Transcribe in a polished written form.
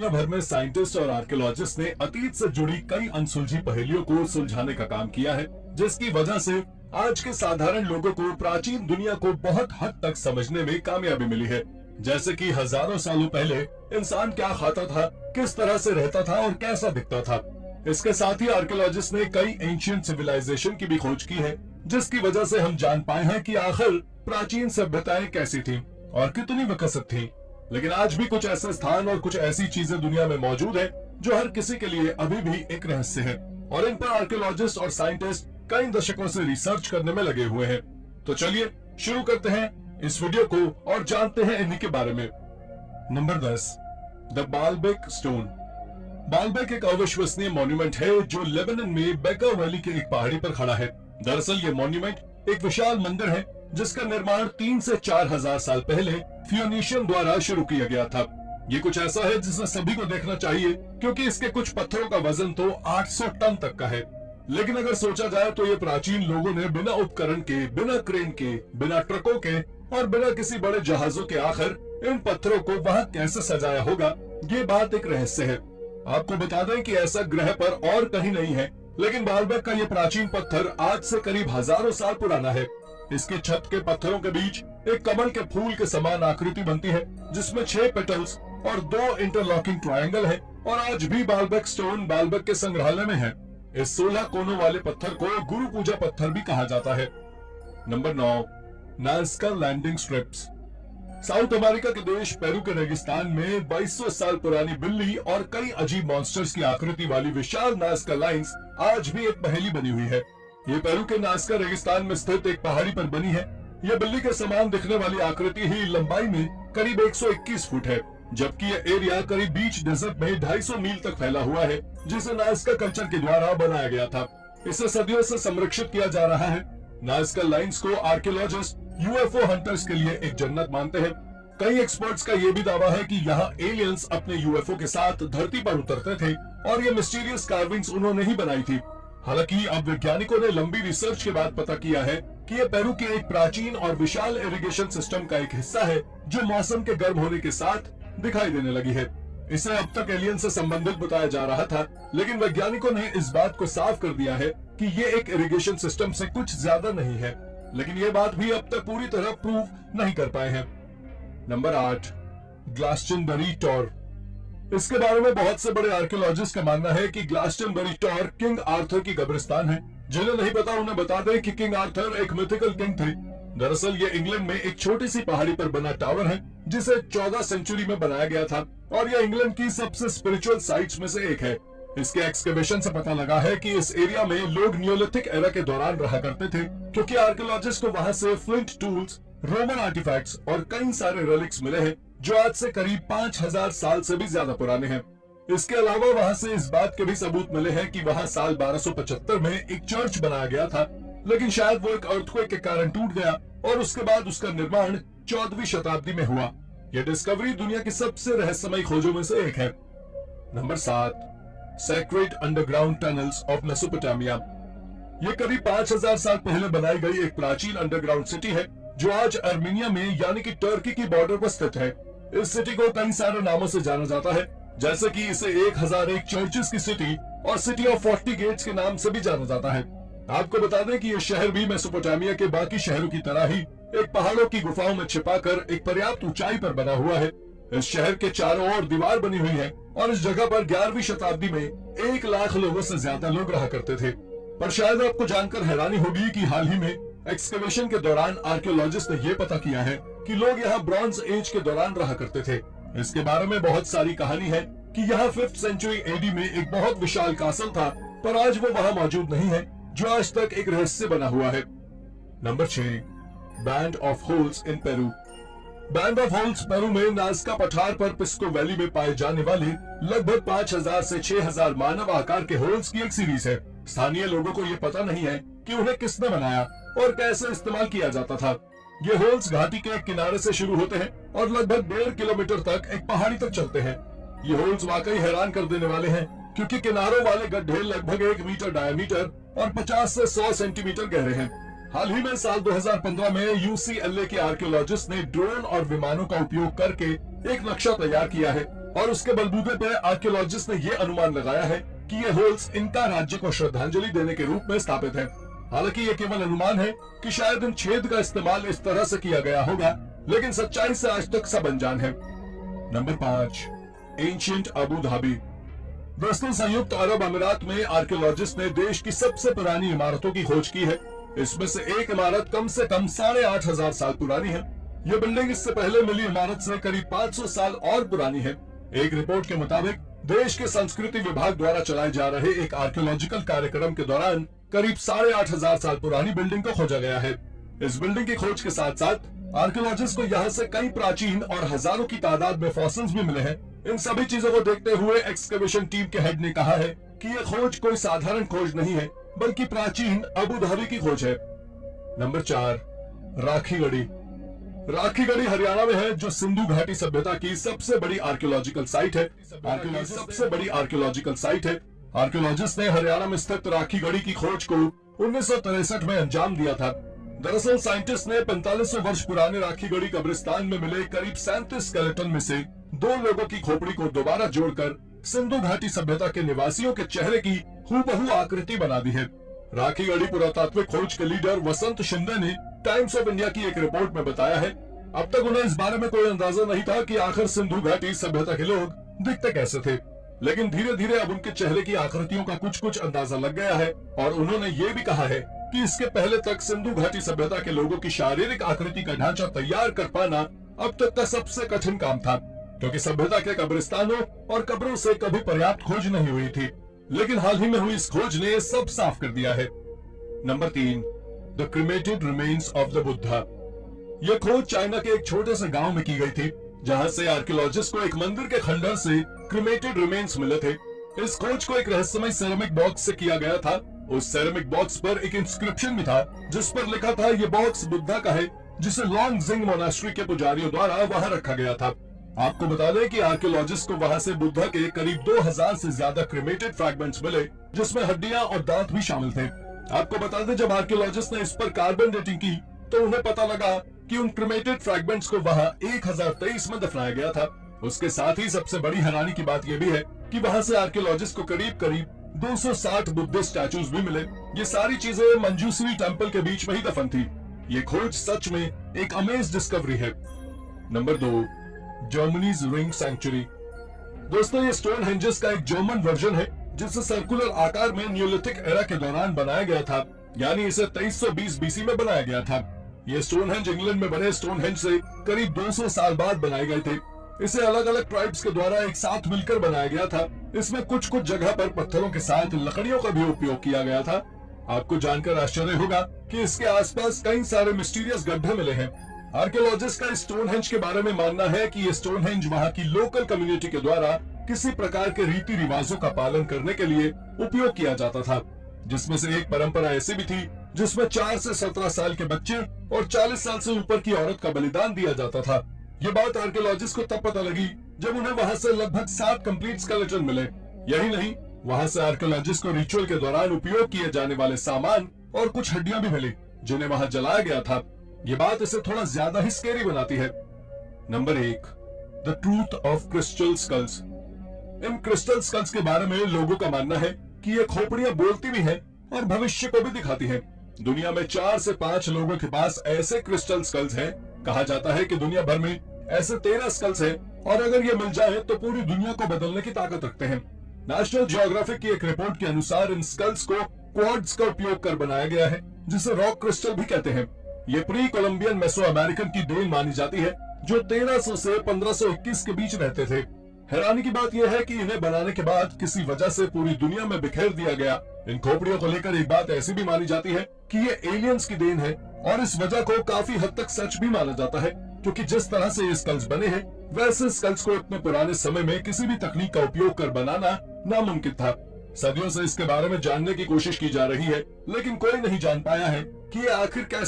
दुनिया भर में साइंटिस्ट और आर्कियोलॉजिस्ट ने अतीत से जुड़ी कई अनसुलझी पहेलियों को सुलझाने का काम किया है, जिसकी वजह से आज के साधारण लोगों को प्राचीन दुनिया को बहुत हद तक समझने में कामयाबी मिली है। जैसे कि हजारों सालों पहले इंसान क्या खाता था, किस तरह से रहता था और कैसा दिखता था। इसके साथ ही आर्कियोलॉजिस्ट ने कई एंशिएंट सिविलाइजेशन की भी खोज की है, जिसकी वजह से हम जान पाए हैं कि आखिर प्राचीन सभ्यताएं कैसी थीं और कितनी विकसित थीं। लेकिन आज भी कुछ ऐसे स्थान और कुछ ऐसी चीजें दुनिया में मौजूद है जो हर किसी के लिए अभी भी एक रहस्य है, और इन पर आर्कियोलॉजिस्ट और साइंटिस्ट कई दशकों से रिसर्च करने में लगे हुए हैं। तो चलिए शुरू करते हैं इस वीडियो को और जानते हैं इन्हीं के बारे में। Number 10, the Baalbek stone. Baalbek एक अविश्वसनीय मॉन्यूमेंट है जो लेबनान में बेका वैली के एक पहाड़ी पर खड़ा है। दरअसल ये मॉन्यूमेंट एक विशाल मंदिर है जिसका निर्माण 3 से 4 हजार साल पहले फियोनीशियन द्वारा शुरू किया गया था। ये कुछ ऐसा है जिसे सभी को देखना चाहिए, क्योंकि इसके कुछ पत्थरों का वजन तो 800 टन तक का है। लेकिन अगर सोचा जाए तो ये प्राचीन लोगों ने बिना उपकरण के, बिना क्रेन के, बिना ट्रकों के और बिना किसी बड़े जहाजों के आखिर इन पत्थरों को वहां कैसे सजाया होगा, ये बात एक रहस्य है। आपको बता दें कि ऐसा ग्रह पर और कहीं नहीं है, लेकिन बालबेक का ये प्राचीन पत्थर आज से करीब हजारों साल पुराना है। इसके छत के पत्थरों के बीच एक कमल के फूल के समान आकृति बनती है, जिसमें 6 पेटल्स और 2 इंटरलॉकिंग ट्रायंगल है, और आज भी बालबेक स्टोन बालबेक के संग्रहालय में है। इस 16 कोनों वाले पत्थर को गुरु पूजा पत्थर भी कहा जाता है। Number 9, Nazca landing strips. South America के देश पेरू के रेगिस्तान में 2200 साल पुरानी बिल्ली और कई अजीब मॉन्स्टर्स की आकृति वाली विशाल नाज़का लाइंस आज भी एक पहेली बनी हुई है। ये पेरू के नाज़का रेगिस्तान में स्थित एक पहाड़ी पर बनी है। यह बिल्ली के समान दिखने वाली आकृति ही लंबाई में करीब 121 फुट है, जबकि यह एरिया करीब बीच डेजर्ट में 250 मील तक फैला हुआ है, जिसे नाज़का कल्चर के द्वारा बनाया गया था। इसे सदियों से संरक्षित किया जा रहा है। नाज़का लाइंस को आर्कियोलॉजिस्ट यूएफओ हंटर्स के लिए एक जन्नत मानते हैं। कई एक्सपर्ट्स का यह भी दावा है कि यहाँ एलियंस अपने यूएफओ के साथ धरती पर उतरते थे और ये मिस्टीरियस कार्विंग्स उन्होंने ही बनाई थी। हालांकि अब वैज्ञानिकों ने लंबी रिसर्च के बाद पता किया है कि यह पेरू के एक प्राचीन और विशाल इरिगेशन सिस्टम का एक हिस्सा है, जो मौसम के गर्म होने के साथ दिखाई देने लगी है। इसे अब तक एलियन से संबंधित बताया जा रहा था, लेकिन वैज्ञानिकों ने इस बात को साफ कर दिया है कि ये एक इरिगेशन सिस्टम से कुछ ज्यादा नहीं है, लेकिन ये बात भी अब तक पूरी तरह प्रूव नहीं कर पाए हैं। Number 8, Glastonbury Tor. इसके बारे में बहुत से बड़े आर्कियोलॉजिस्ट का मानना है कि ग्लासटनबरी टॉर किंग आर्थर की कब्रिस्तान है। जिन्हें नहीं पता उन्हें बता दें कि किंग आर्थर एक मिथिकल किंग थे। दरअसल ये इंग्लैंड में एक छोटी सी पहाड़ी पर बना टावर है, जिसे 14 सेंचुरी में बनाया गया था, और यह इंग्लैंड की सबसे स्पिरिचुअल साइट्स में से एक है। इसके एक्सकवेशन से पता लगा है कि इस एरिया में लोग न्योलिथिक एरा के दौरान रहा करते थे, क्योंकि आर्कियोलॉजिस्ट को वहां से फ्लिंट टूल्स, रोमन आर्टिफैक्ट्स और कई सारे रेलिक्स मिले हैं, जो आज से करीब 5000 साल से भी ज्यादा पुराने हैं। इसके अलावा वहां से इस बात के भी सबूत मिले हैं कि वहां साल 1275 में एक चर्च बनाया गया था, लेकिन शायद वो एक अर्थक्वेक के कारण टूट गया और उसके बाद उसका निर्माण 14वीं शताब्दी में हुआ। यह डिस्कवरी दुनिया की सबसे रहस्यमयी खोजों में से एक है। Number 7, sacred underground tunnels of Mesopotamia. ये करीब 5000 साल पहले बनाई गई एक प्राचीन अंडरग्राउंड सिटी है, जो आज आर्मेनिया में यानी कि टर्की की बॉर्डर पर स्थित है। इस सिटी को कई सारे नामों से जाना जाता है, जैसे कि इसे 1001 चर्चेस की सिटी और सिटी ऑफ 40 गेट्स के नाम से भी जाना जाता है। आपको बता दें कि यह शहर भी मेसोपोटामिया के बाकी शहरों की तरह ही एक पहाड़ों की गुफाओं में छिपाकर एक पर्याप्त ऊंचाई पर बना हुआ है। इस शहर के चारों ओर दीवार बनी हुई है, और इस जगह पर 11वीं शताब्दी में 1 लाख लोगों से ज्यादा लोग रहा करते थे। पर शायद आपको जानकर हैरानी होगी कि हाल ही में एक्सकवेशन के दौरान आर्कियोलॉजिस्ट ने यह पता किया है कि लोग यहाँ ब्रॉन्ज एज के दौरान रहा करते थे। इसके बारे में बहुत सारी कहानी है कि यहाँ 5th सेंचुरी एडी में एक बहुत विशाल कासल था, पर आज वो वहाँ मौजूद नहीं है, जो आज तक एक रहस्य बना हुआ है। Number 6, band of holes in Peru. Band of holes Peru में नाज़का पठार पर पिस्को वैली में पाए जाने वाले लगभग 5000 से 6000 मानव आकार के होल्स की एक सीरीज है। स्थानीय लोगों को ये पता नहीं है कि उन्हें किसने बनाया और कैसे इस्तेमाल किया जाता था। ये होल्स घाटी के एक किनारे से शुरू होते हैं और लगभग 1.5 किलोमीटर तक एक पहाड़ी तक चलते हैं। ये होल्स वाकई हैरान कर देने वाले हैं, क्योंकि किनारों वाले गड्ढे लगभग 1 मीटर डायमीटर और 50 से 100 सेंटीमीटर गहरे हैं। हाल ही में साल 2015 में यूसीएलए के आर्कियोलॉजिस्ट ने ड्रोन और विमानों का उपयोग करके एक नक्शा तैयार किया है, और उसके बलबूते पर आर्कियोलॉजिस्ट ने यह अनुमान लगाया है कि ये होल्स इनका राज्य को श्रद्धांजलि देने के रूप में स्थापित है। हालांकि ये केवल अनुमान है कि शायद इन छेद का इस्तेमाल इस तरह से किया गया होगा, लेकिन सच्चाई से आज तक सब अनजान है। Number 5, ancient Abu Dhabi. दोस्तों, संयुक्त अरब अमीरात में आर्कियोलॉजिस्ट ने देश की सबसे पुरानी इमारतों की खोज की है। इसमें से एक इमारत कम से कम 8,500 साल पुरानी है। यह बिल्डिंग इससे पहले मिली इमारत से करीब 500 साल और पुरानी है। एक रिपोर्ट के मुताबिक देश के संस्कृति विभाग द्वारा चलाए जा रहे एक आर्कियोलॉजिकल कार्यक्रम के दौरान करीब 8,500 साल पुरानी बिल्डिंग को खोजा गया है। इस बिल्डिंग की खोज के साथ साथ आर्कियोलॉजिस्ट को यहाँ से कई प्राचीन और हजारों की तादाद में फॉसिल्स भी मिले हैं। इन सभी चीजों को देखते हुए एक्सकवेशन टीम के हेड ने कहा है कि यह खोज कोई साधारण खोज नहीं है, बल्कि प्राचीन अबू धाबी की खोज है। नंबर 4, राखीगढ़ी। राखीगढ़ी हरियाणा में है, जो सिंधु घाटी सभ्यता की सबसे बड़ी आर्कियोलॉजिकल साइट है। आर्कियोलॉजिस्ट ने हरियाणा में स्थित राखीगढ़ी की खोज को 1963 में अंजाम दिया था। दरअसल साइंटिस्ट ने 4500 वर्ष पुराने राखीगढ़ी कब्रिस्तान में मिले करीब 37 स्केलेटन में से 2 लोगों की खोपड़ी को दोबारा जोड़कर सिंधु घाटी सभ्यता के निवासियों के चेहरे की हूबहू आकृति बना दी है। राखीगढ़ी पुरातात्विक खोज के लीडर वसंत शिंदे ने टाइम्स ऑफ इंडिया की एक रिपोर्ट में बताया है, अब तक उन्हें इस बारे में कोई अंदाजा नहीं था कि आखिर सिंधु घाटी सभ्यता के लोग दिखते कैसे थे, लेकिन धीरे धीरे अब उनके चेहरे की आकृतियों का कुछ अंदाजा लग गया है। और उन्होंने ये भी कहा है कि इसके पहले तक सिंधु घाटी सभ्यता के लोगों की शारीरिक आकृति का ढांचा तैयार कर पाना अब तक का सबसे कठिन काम था, क्योंकि सभ्यता के कब्रिस्तानों और कब्रों से कभी पर्याप्त खोज नहीं हुई थी। लेकिन हाल ही में हुई इस खोज ने सब साफ कर दिया है। Number 3, the cremated remains of the Buddha. यह खोज चाइना के एक छोटे से गांव में की गई थी, जहां से आर्कियोलॉजिस्ट को एक मंदिर के खंडर से क्रीमेटेड रिमेन्स मिले थे। इस खोज को एक रहस्यमय सेरेमिक बॉक्स से किया गया था। उस सेरेमिक बॉक्स पर एक इंस्क्रिप्शन भी था, जिस पर लिखा था ये बॉक्स बुद्धा का है, जिसे लॉन्ग जिंग मोनास्ट्री के पुजारियों द्वारा वहां रखा गया था। आपको बता दें कि आर्कियोलॉजिस्ट को वहां से बुद्धा के करीब 2000 से ज्यादा क्रीमेटेड फ्रैगमेंट्स मिले, जिसमें हड्डियां और दांत भी शामिल थे। आपको बता दें, जब आर्कियोलॉजिस्ट ने इस पर कार्बन डेटिंग की तो उन्हें पता लगा कि उन क्रीमेटेड फ्रैगमेंट्स को वहां 1023 में दफनाया गया था। उसके साथ ही सबसे बड़ी हैरानी की बात यह भी है कि वहां से आर्कियोलॉजिस्ट को करीब 260 बुद्धिस्ट स्टैचूज भी मिले। ये सारी चीजें मंजूश्री टेम्पल के बीच में ही दफन थी। ये खोज सच में एक अमेज डिस्कवरी है। Number 2, Germany's ring sanctuary. दोस्तों, ये स्टोन हेंजेस का एक जर्मन वर्जन है, जिसे सर्कुलर आकार में न्यूलिथिक एरा के दौरान बनाया गया था, यानी इसे 2320 बीसी में बनाया गया था। ये स्टोनहेंज इंग्लैंड में बने स्टोनहेंज से करीब 200 साल बाद बनाए गए थे। इसे अलग अलग ट्राइब्स के द्वारा एक साथ मिलकर बनाया गया था। इसमें कुछ जगह पर पत्थरों के साथ लकड़ियों का भी उपयोग किया गया था। आपको जानकर आश्चर्य होगा कि इसके आसपास कई सारे मिस्टीरियस गड्ढे मिले हैं। आर्कियोलॉजिस्ट का इस स्टोनहेंज के बारे में मानना है कि ये स्टोनहेंज वहां की लोकल कम्युनिटी के द्वारा किसी प्रकार के रीति रिवाजों का पालन करने के लिए उपयोग किया जाता था, जिसमें से एक परंपरा ऐसी भी थी जिसमें 4 से 17 साल के बच्चे और 40 साल से ऊपर की औरत का बलिदान दिया जाता था। ये बात आर्कियोलॉजिस्ट को तब पता लगी जब उन्हें वहां से लगभग 7 कंप्लीट स्केलेटन मिले। यही नहीं, वहां से आर्कियोलॉजिस्ट को रिचुअल के दौरान उपयोग किए जाने वाले सामान और कुछ हड्डियां भी मिली, जिन्हें वहां जलाया गया था। ये बात इसे थोड़ा ज्यादा ही स्केरी बनाती है। Number 1, the truth of crystal skulls. इन क्रिस्टल स्कल्स के बारे में लोगों का मानना है कि ये खोपड़ियां बोलती भी हैं और भविष्य को भी दिखाती हैं। दुनिया में 4 से 5 लोगों के पास ऐसे क्रिस्टल स्कल्स हैं। कहा जाता है कि दुनिया भर में ऐसे 13 स्कल्स हैं, और अगर ये मिल जाए तो पूरी दुनिया को बदलने की ताकत रखते हैं। नेशनल जियोग्राफिक की एक रिपोर्ट के अनुसार इन स्कल्स को क्वार्ट्ज का उपयोग कर बनाया गया है, जिसे रॉक क्रिस्टल भी कहते हैं। ये प्री कोलंबियन मेसो अमेरिकन की देन मानी जाती है, जो 1300 से 1521 के बीच रहते थे। हैरानी की बात यह है कि इन्हें बनाने के बाद किसी वजह से पूरी दुनिया में बिखेर दिया गया। इन खोपड़ियों को लेकर एक बात ऐसी भी मानी जाती है कि ये एलियंस की देन है, और इस वजह को काफी हद तक सच भी माना जाता है, क्योंकि जिस तरह से ये स्कल्स बने हैं, वैसे स्कल्स को इतने पुराने समय में किसी भी तकनीक का उपयोग कर बनाना नामुमकिन था। सदियों से इसके बारे में जानने की कोशिश की जा रही है, लेकिन कोई नहीं जान पाया है कि ये आखिर कैसे